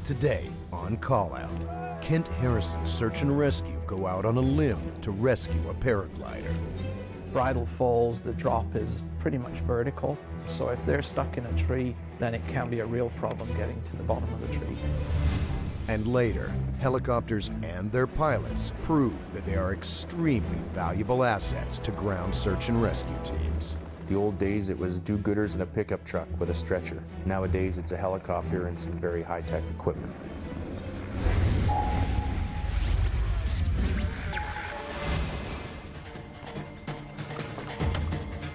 Today on Callout, Kent Harrison's Search and Rescue go out on a limb to rescue a paraglider. Bridle Falls, the drop is pretty much vertical, so if they're stuck in a tree, then it can be a real problem getting to the bottom of the tree. And later, helicopters and their pilots prove that they are extremely valuable assets to ground search and rescue teams. The old days, it was do-gooders in a pickup truck with a stretcher. Nowadays, it's a helicopter and some very high-tech equipment.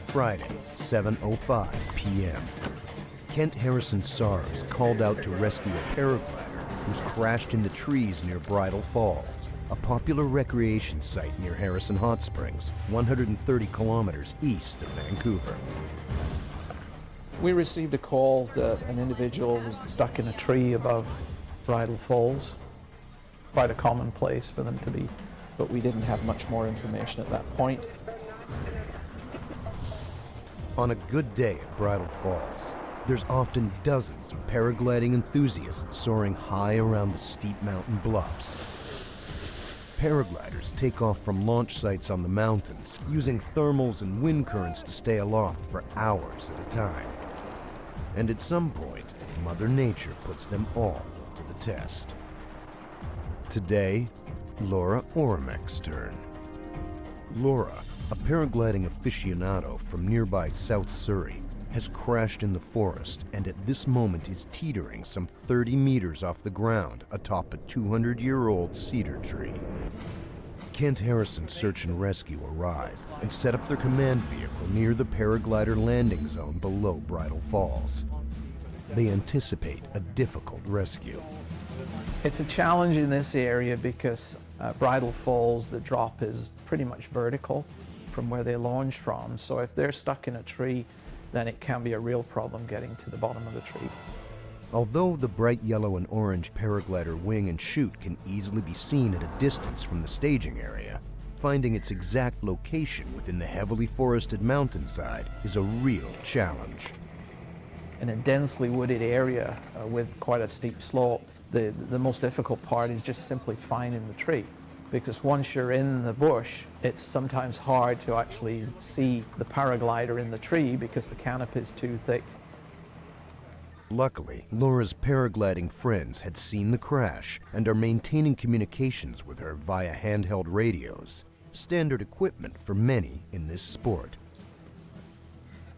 Friday, 7:05 p.m. Kent Harrison SAR is called out to rescue a paraglider who's crashed in the trees near Bridle Falls, a popular recreation site near Harrison Hot Springs, 130 kilometers east of Vancouver. We received a call that an individual was stuck in a tree above Bridle Falls. Quite a common place for them to be, but we didn't have much more information at that point. On a good day at Bridle Falls, there's often dozens of paragliding enthusiasts soaring high around the steep mountain bluffs. Paragliders take off from launch sites on the mountains, using thermals and wind currents to stay aloft for hours at a time. And at some point, Mother Nature puts them all to the test. Today, Laura Oremek's turn. Laura, a paragliding aficionado from nearby South Surrey, has crashed in the forest and at this moment is teetering some 30 meters off the ground atop a 200-year-old cedar tree. Kent Harrison Search and Rescue arrive and set up their command vehicle near the paraglider landing zone below Bridle Falls. They anticipate a difficult rescue. It's a challenge in this area because Bridle Falls, the drop is pretty much vertical from where they launched from, so if they're stuck in a tree, then it can be a real problem getting to the bottom of the tree. Although the bright yellow and orange paraglider wing and chute can easily be seen at a distance from the staging area, finding its exact location within the heavily forested mountainside is a real challenge. In a densely wooded area with quite a steep slope, the most difficult part is just simply finding the tree. Because once you're in the bush, it's sometimes hard to actually see the paraglider in the tree because the canopy is too thick. Luckily, Laura's paragliding friends had seen the crash and are maintaining communications with her via handheld radios, standard equipment for many in this sport.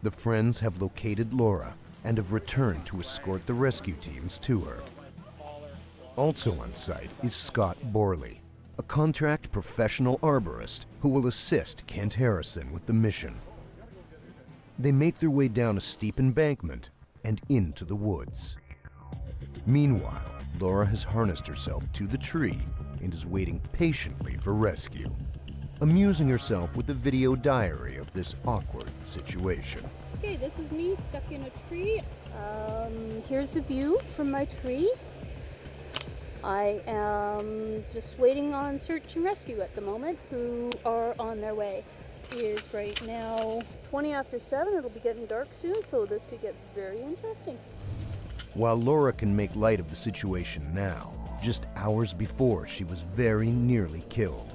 The friends have located Laura and have returned to escort the rescue teams to her. Also on site is Scott Borley, a contract professional arborist who will assist Kent Harrison with the mission. They make their way down a steep embankment and into the woods. Meanwhile, Laura has harnessed herself to the tree and is waiting patiently for rescue, amusing herself with a video diary of this awkward situation. Okay, this is me stuck in a tree. Here's a view from my tree. I am just waiting on search and rescue at the moment, who are on their way. It is right now 20 after 7. It'll be getting dark soon, so this could get very interesting. While Laura can make light of the situation now, just hours before she was very nearly killed.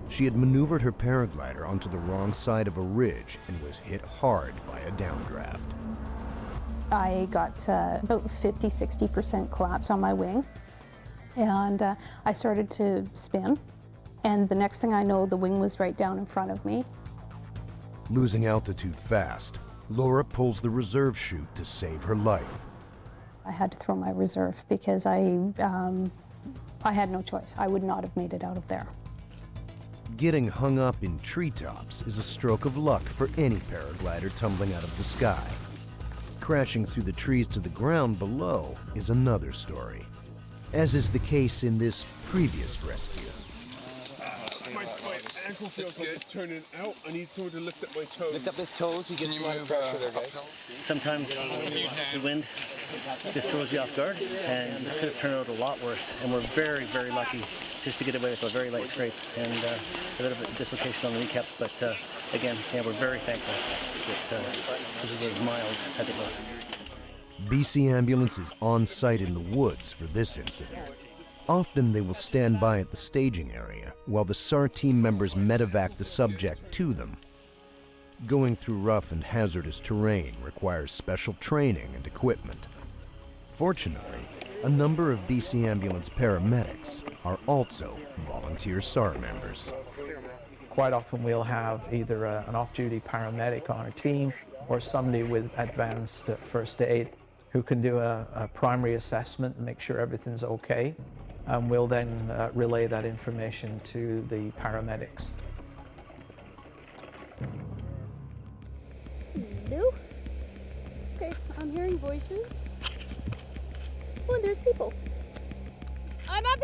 She had maneuvered her paraglider onto the wrong side of a ridge and was hit hard by a downdraft. I got about 50–60% collapse on my wing. And I started to spin, and the next thing I know, the wing was right down in front of me. Losing altitude fast, Laura pulls the reserve chute to save her life. I had to throw my reserve because I had no choice. I would not have made it out of there. Getting hung up in treetops is a stroke of luck for any paraglider tumbling out of the sky. Crashing through the trees to the ground below is another story, as is the case in this previous rescue. My ankle feels like it's turning out. I need someone to lift up my toes. Lift up his toes, you get some more pressure there, guys. Sometimes the wind just throws you off guard, and this could have turned out a lot worse. And we're very, very lucky just to get away with a very light scrape and a bit of a dislocation on the kneecaps. But again, yeah, we're very thankful that this was as mild as it was. BC Ambulance is on site in the woods for this incident. Often they will stand by at the staging area while the SAR team members medevac the subject to them. Going through rough and hazardous terrain requires special training and equipment. Fortunately, a number of BC Ambulance paramedics are also volunteer SAR members. Quite often we'll have either an off-duty paramedic on our team or somebody with advanced first aid who can do a primary assessment and make sure everything's okay. And we'll then relay that information to the paramedics. Hello? Okay, I'm hearing voices. Oh, and there's people. I'm up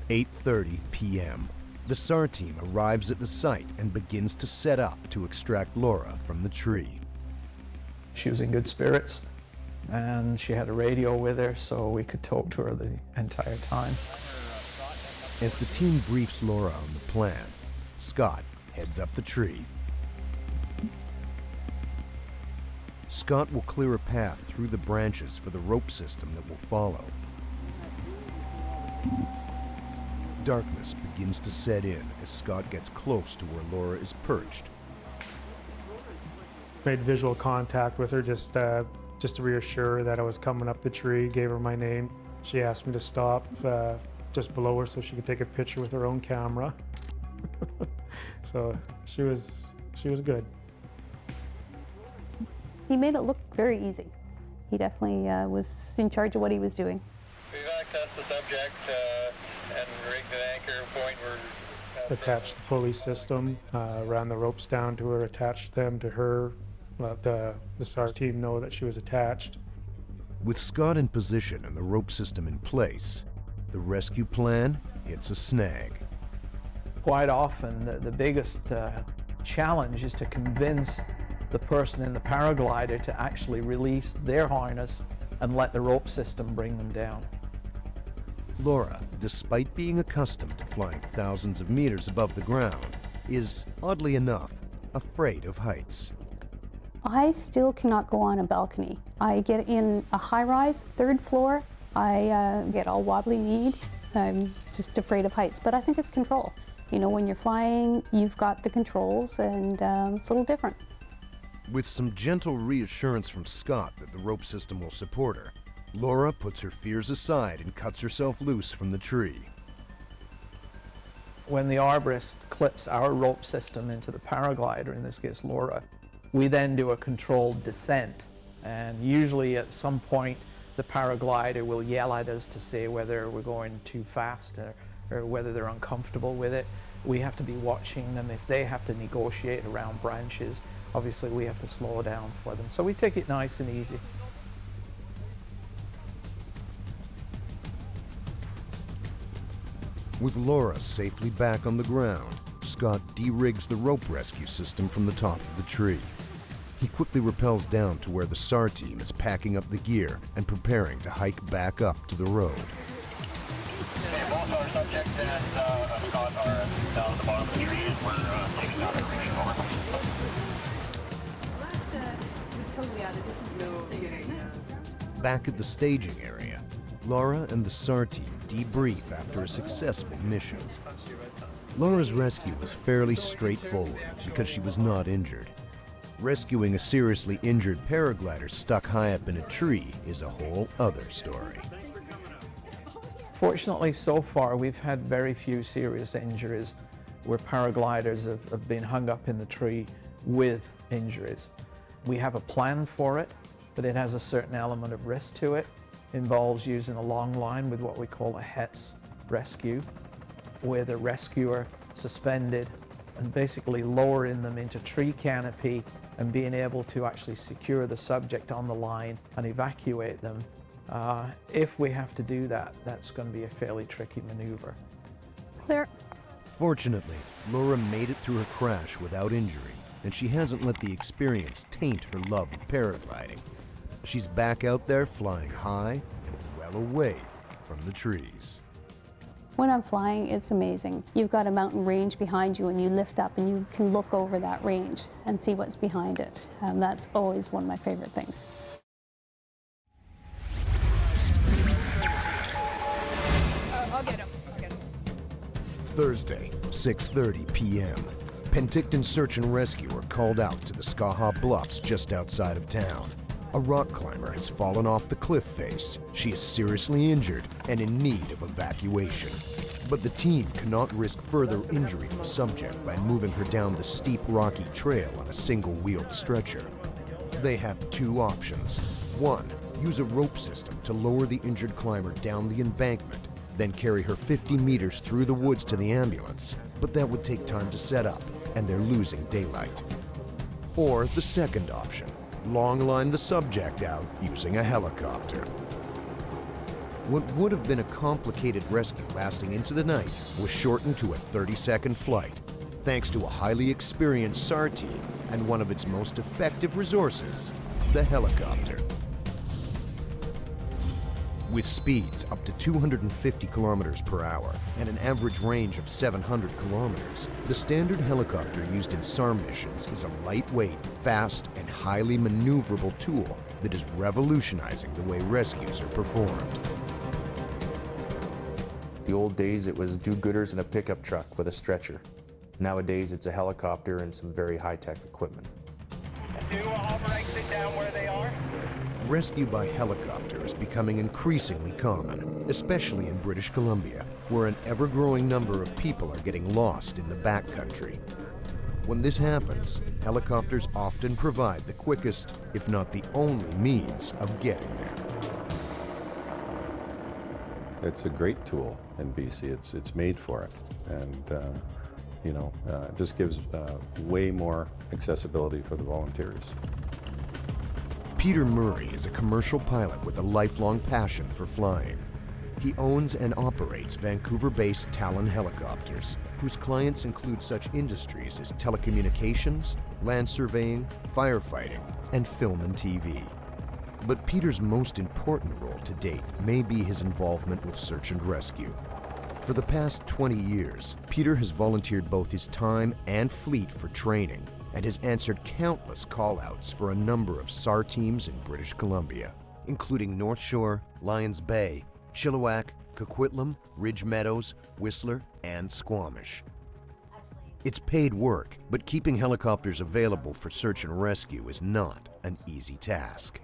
here! 8:30 p.m. The SAR team arrives at the site and begins to set up to extract Laura from the tree. She was in good spirits and she had a radio with her so we could talk to her the entire time. As the team briefs Laura on the plan, Scott heads up the tree. Scott will clear a path through the branches for the rope system that will follow. Darkness begins to set in as Scott gets close to where Laura is perched. Made visual contact with her just to reassure that I was coming up the tree, gave her my name. She asked me to stop just below her so she could take a picture with her own camera. So she was good. He made it look very easy. He definitely was in charge of what he was doing. We've accessed the subject and rigged an anchor point. We're Attached the pulley system, ran the ropes down to her, attached them to her. Let the SAR team know that she was attached. With Scott in position and the rope system in place, the rescue plan hits a snag. Quite often the biggest challenge is to convince the person in the paraglider to actually release their harness and let the rope system bring them down. Laura, despite being accustomed to flying thousands of meters above the ground, is, oddly enough, afraid of heights. I still cannot go on a balcony. I get in a high-rise, 3rd floor, I get all wobbly-kneed. I'm just afraid of heights, but I think it's control. You know, when you're flying, you've got the controls, and it's a little different. With some gentle reassurance from Scott that the rope system will support her, Laura puts her fears aside and cuts herself loose from the tree. When the arborist clips our rope system into the paraglider, in this case Laura, we then do a controlled descent. And usually at some point the paraglider will yell at us to say whether we're going too fast or whether they're uncomfortable with it. We have to be watching them. If they have to negotiate around branches, obviously we have to slow down for them. So we take it nice and easy. With Laura safely back on the ground, Scott de-rigs the rope rescue system from the top of the tree. He quickly rappels down to where the SAR team is packing up the gear and preparing to hike back up to the road. both our subject and Scott are down at the bottom of the tree and we're taking down everything over. Back at the staging area, Laura and the SAR team debrief after a successful mission. Laura's rescue was fairly straightforward because she was not injured. Rescuing a seriously injured paraglider stuck high up in a tree is a whole other story. Fortunately, so far we've had very few serious injuries where paragliders have been hung up in the tree with injuries. We have a plan for it, but it has a certain element of risk to it. Involves using a long line with what we call a HETS rescue, with a rescuer suspended and basically lowering them into tree canopy and being able to actually secure the subject on the line and evacuate them. If we have to do that, that's going to be a fairly tricky maneuver. Clear. Fortunately, Laura made it through her crash without injury, and she hasn't let the experience taint her love of paragliding. She's back out there flying high and well away from the trees. When I'm flying, it's amazing. You've got a mountain range behind you and you lift up and you can look over that range and see what's behind it. And that's always one of my favorite things. Thursday, 6:30 p.m. Penticton Search and Rescue are called out to the Skaha Bluffs just outside of town. A rock climber has fallen off the cliff face. She is seriously injured and in need of evacuation. But the team cannot risk further injury to the subject by moving her down the steep rocky trail on a single-wheeled stretcher. They have two options. One, use a rope system to lower the injured climber down the embankment, then carry her 50 meters through the woods to the ambulance. But that would take time to set up, and they're losing daylight. Or the second option, long line the subject out using a helicopter. What would have been a complicated rescue lasting into the night was shortened to a 30-second flight, thanks to a highly experienced SAR team and one of its most effective resources, the helicopter. With speeds up to 250 kilometers per hour and an average range of 700 kilometers, the standard helicopter used in SAR missions is a lightweight, fast, and highly maneuverable tool that is revolutionizing the way rescues are performed. The old days, it was do-gooders in a pickup truck with a stretcher. Nowadays, it's a helicopter and some very high-tech equipment. Do hover exit down where they are. Rescue by helicopter is becoming increasingly common, especially in British Columbia, where an ever-growing number of people are getting lost in the backcountry. When this happens, helicopters often provide the quickest, if not the only means of getting there. It's a great tool in BC. It's made for it, and it just gives way more accessibility for the volunteers. Peter Murray is a commercial pilot with a lifelong passion for flying. He owns and operates Vancouver-based Talon helicopters, whose clients include such industries as telecommunications, land surveying, firefighting, and film and TV. But Peter's most important role to date may be his involvement with search and rescue. For the past 20 years, Peter has volunteered both his time and fleet for training, and has answered countless call-outs for a number of SAR teams in British Columbia, including North Shore, Lions Bay, Chilliwack, Coquitlam, Ridge Meadows, Whistler, and Squamish. It's paid work, but keeping helicopters available for search and rescue is not an easy task.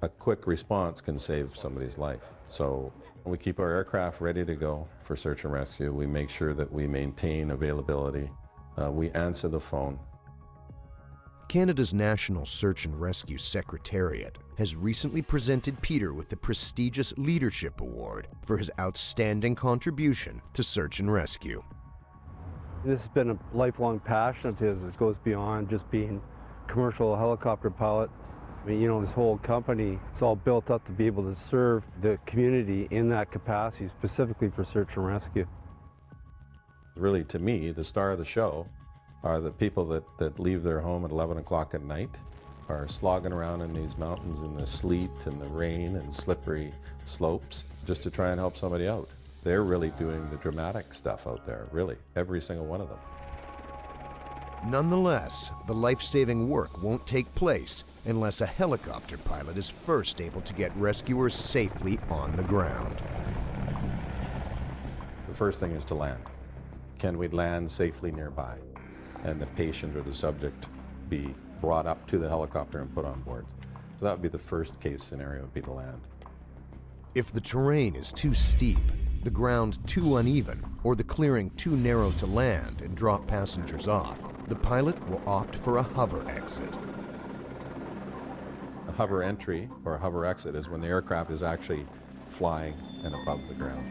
A quick response can save somebody's life. So we keep our aircraft ready to go for search and rescue. We make sure that we maintain availability. We answer the phone. Canada's National Search and Rescue Secretariat has recently presented Peter with the prestigious Leadership Award for his outstanding contribution to search and rescue. This has been a lifelong passion of his. It goes beyond just being a commercial helicopter pilot. I mean, this whole company, it's all built up to be able to serve the community in that capacity, specifically for search and rescue. Really, to me, the star of the show are the people that leave their home at 11 o'clock at night, are slogging around in these mountains in the sleet and the rain and slippery slopes just to try and help somebody out. They're really doing the dramatic stuff out there, really, every single one of them. Nonetheless, the life-saving work won't take place unless a helicopter pilot is first able to get rescuers safely on the ground. The first thing is to land. Can we land safely nearby? And the patient or the subject be brought up to the helicopter and put on board. So that would be the first case scenario, would be to land. If the terrain is too steep, the ground too uneven, or the clearing too narrow to land and drop passengers off, the pilot will opt for a hover exit. A hover entry or a hover exit is when the aircraft is actually flying and above the ground.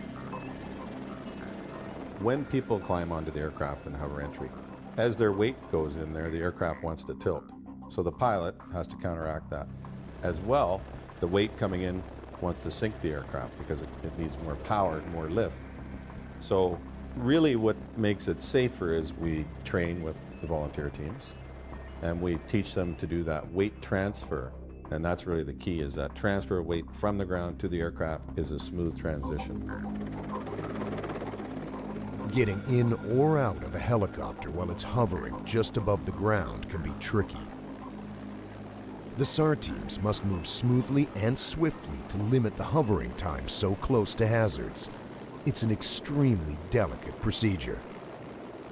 When people climb onto the aircraft in hover entry, as their weight goes in there, the aircraft wants to tilt. So the pilot has to counteract that. As well, the weight coming in wants to sink the aircraft because it needs more power, more lift. So really what makes it safer is we train with the volunteer teams and we teach them to do that weight transfer. And that's really the key, is that transfer of weight from the ground to the aircraft is a smooth transition. Getting in or out of a helicopter while it's hovering just above the ground can be tricky. The SAR teams must move smoothly and swiftly to limit the hovering time so close to hazards. It's an extremely delicate procedure.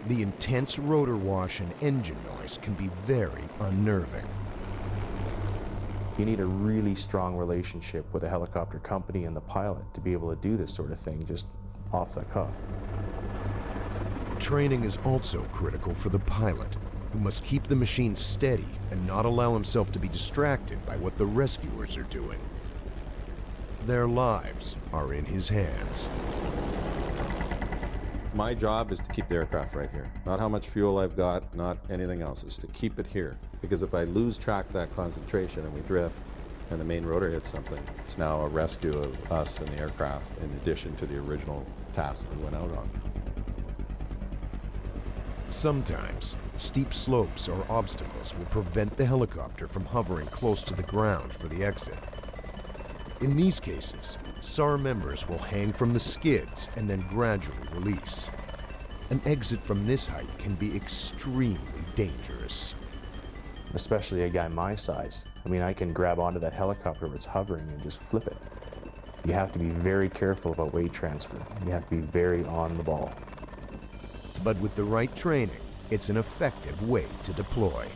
The intense rotor wash and engine noise can be very unnerving. You need a really strong relationship with a helicopter company and the pilot to be able to do this sort of thing just off the cuff. Training is also critical for the pilot, who must keep the machine steady and not allow himself to be distracted by what the rescuers are doing. Their lives are in his hands. My job is to keep the aircraft right here. Not how much fuel I've got, not anything else. It's to keep it here. Because if I lose track of that concentration and we drift and the main rotor hits something, it's now a rescue of us and the aircraft in addition to the original task that we went out on. Sometimes, steep slopes or obstacles will prevent the helicopter from hovering close to the ground for the exit. In these cases, SAR members will hang from the skids and then gradually release. An exit from this height can be extremely dangerous. Especially a guy my size. I mean, I can grab onto that helicopter where it's hovering and just flip it. You have to be very careful about weight transfer. You have to be very on the ball. But with the right training, it's an effective way to deploy.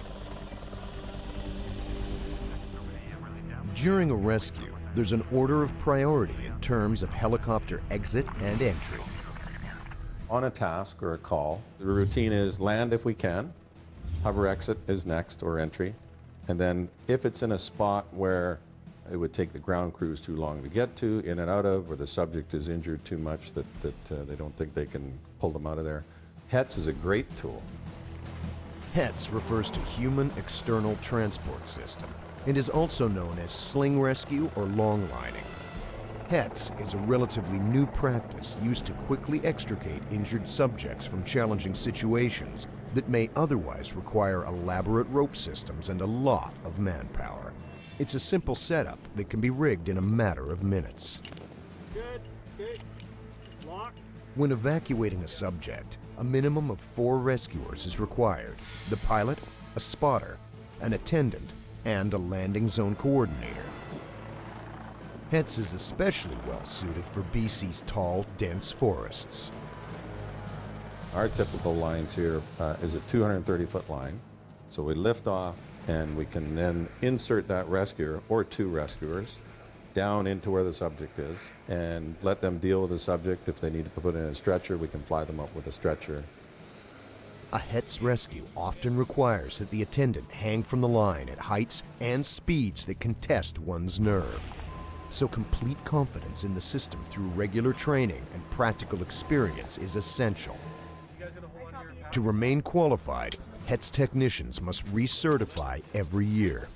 During a rescue, there's an order of priority in terms of helicopter exit and entry. On a task or a call, the routine is land if we can, hover exit is next, or entry, and then if it's in a spot where it would take the ground crews too long to get to, in and out of, or the subject is injured too much that they don't think they can pull them out of there, HETS is a great tool. HETS refers to Human External Transport System. It is also known as sling rescue or long lining. HETS is a relatively new practice used to quickly extricate injured subjects from challenging situations that may otherwise require elaborate rope systems and a lot of manpower. It's a simple setup that can be rigged in a matter of minutes. Good, good. Lock. When evacuating a subject, a minimum of 4 rescuers is required: the pilot, a spotter, an attendant, and a landing zone coordinator. HETS is especially well suited for BC's tall, dense forests. Our typical lines here is a 230-foot line. So we lift off and we can then insert that rescuer or 2 rescuers down into where the subject is and let them deal with the subject. If they need to put in a stretcher, we can fly them up with a stretcher. A HETS rescue often requires that the attendant hang from the line at heights and speeds that can test one's nerve. So complete confidence in the system through regular training and practical experience is essential. To remain qualified, HETS technicians must recertify every year.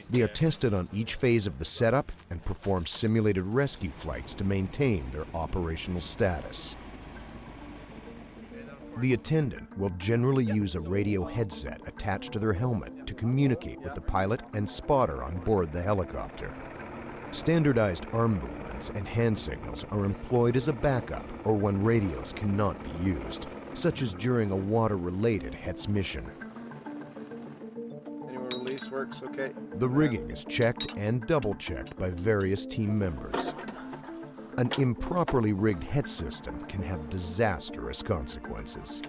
They are tested on each phase of the setup and perform simulated rescue flights to maintain their operational status. The attendant will generally use a radio headset attached to their helmet to communicate with the pilot and spotter on board the helicopter. Standardized arm movements and hand signals are employed as a backup or when radios cannot be used, such as during a water-related HETS mission. Anywhere release works, okay. The rigging is checked and double-checked by various team members. An improperly rigged HETS system can have disastrous consequences.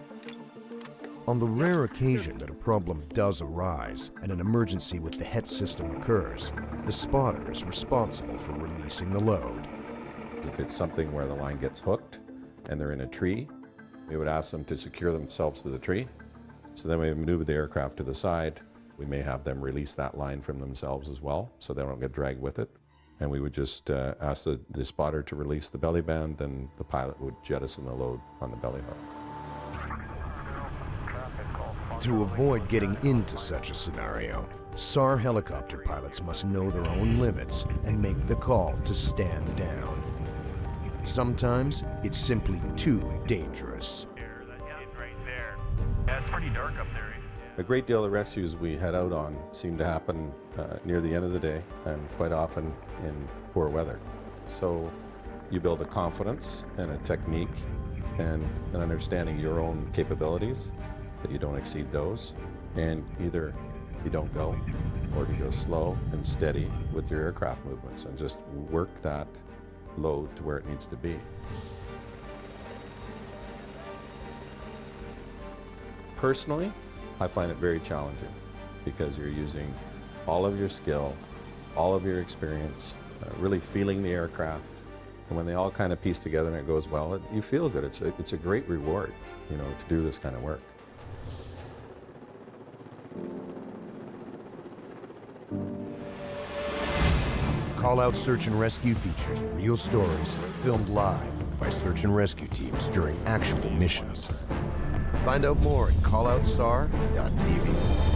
On the rare occasion that a problem does arise and an emergency with the HETS system occurs, the spotter is responsible for releasing the load. If it's something where the line gets hooked and they're in a tree, we would ask them to secure themselves to the tree. So then we maneuver the aircraft to the side. We may have them release that line from themselves as well so they don't get dragged with it. And we would just ask the spotter to release the belly band, then the pilot would jettison the load on the belly hook. To avoid getting into such a scenario, SAR helicopter pilots must know their own limits and make the call to stand down. Sometimes it's simply too dangerous. Yeah, it's pretty dark up there. A great deal of rescues we head out on seem to happen near the end of the day and quite often in poor weather. So you build a confidence and a technique and an understanding your own capabilities, that you don't exceed those, and either you don't go or you go slow and steady with your aircraft movements and just work that load to where it needs to be. personally, I find it very challenging because you're using all of your skill, all of your experience, really feeling the aircraft. And when they all kind of piece together and it goes well, you feel good. It's a great reward, you know, to do this kind of work. Callout Search and Rescue features real stories filmed live by search and rescue teams during actual missions. Find out more at calloutsar.tv.